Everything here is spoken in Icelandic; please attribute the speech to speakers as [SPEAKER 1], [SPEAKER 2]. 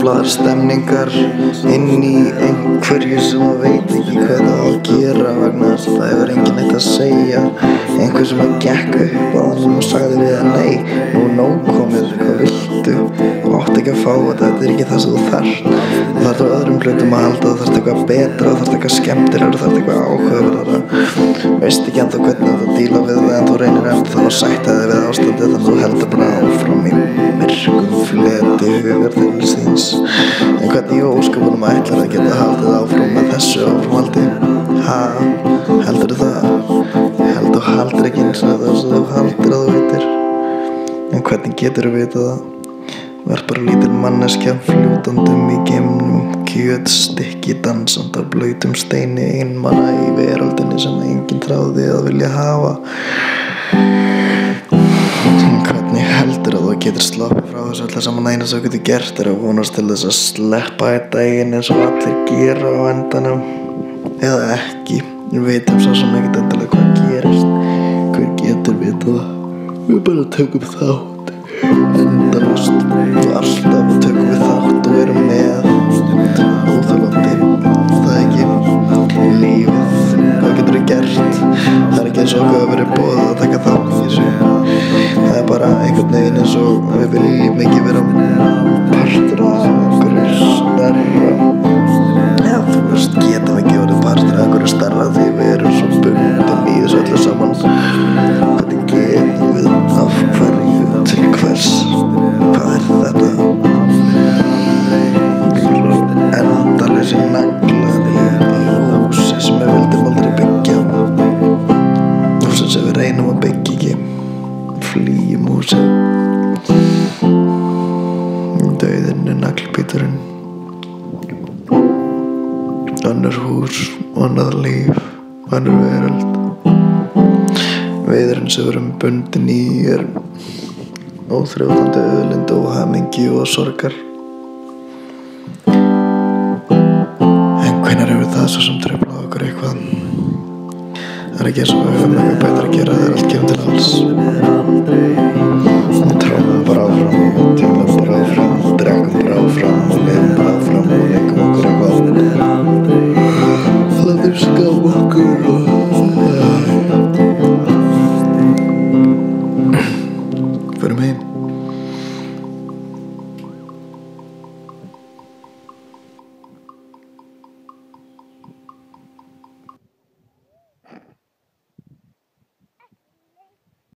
[SPEAKER 1] truflaðar stemningar inn í einhverju sem maður veit ekki hvað það á að gera vegna þess að það hefur enginn neitt að segja. Einhver sem að gekk upp á hann og sagði við hann: nei, nú er nóg komið, hvað viltu? Þú átt ekki að fá þetta er ekki það sem þú þarft. Þú þarft á öðrum hlutum að halda, þú þarft eitthvað betra, þú þarft eitthvað skemmtilegra, þú þarft eitthvað áhugaverðara. Veist ekki ennþá hvernig þú díla við það en þú reynir ennþá að sætta þig við ástandið, þannig að þú heldur bara áfram í myrkum fleti hugarþyrnis þíns. En hvernig í ósköpunum ætlar að geta haldið áfram með þessu áframhaldi? Heldurðu það? Þú haldir ekki eins og það sem þú haldir að þú veitir. En hvernig getur þú vitað það? Verð bara lítil manneskja fljótandum í geimnum kjötstykki dansandi á blautum steini einmana í veröldinni sem enginn þráði að vilja hafa. Hvernig heldur að þú getur sloppið frá þessu öllu saman? Eina sem þú getur gert er að vonast til þess að sleppa í daginn eins og allir gera á endanum. Eða ekki. Við veitum svo sem ekkert endilega hvað gerist. Hver getur vitað það? Við bara tökum þátt endalaust og alltaf tökum við þátt og erum með óþolandi. Það ekki lífið. Hvað getur við gert? Það er ekki eins og okkur að vera boðið að taka þátt í þessu. Það er bara einhvern veginn eins og við viljum ekki vera partur af einhverju stærra. Já, þú veist, getum ekki verið partur af einhverju stærra því við erum svo bundin í þessu öllu saman. Hvernig getum við af hverju til hvers? Hvað er þetta? Endalausi naglar í húsi sem við vildum aldrei byggja. Húsi sem við reynum að byggja ekki. Flýjum húsið. Dauðinn er naglbíturinn. Önnur hús, annað líf, önnur veröld. Veiðurinn sem við erum bundin í er óþrjótandi auðlind og hamingju og sorgar. En hvenær hefur það svo sem truflað okkur eitthvað? Það er ekki eins og við höfum eitthvað betra að gera þegar allt kemur til alls.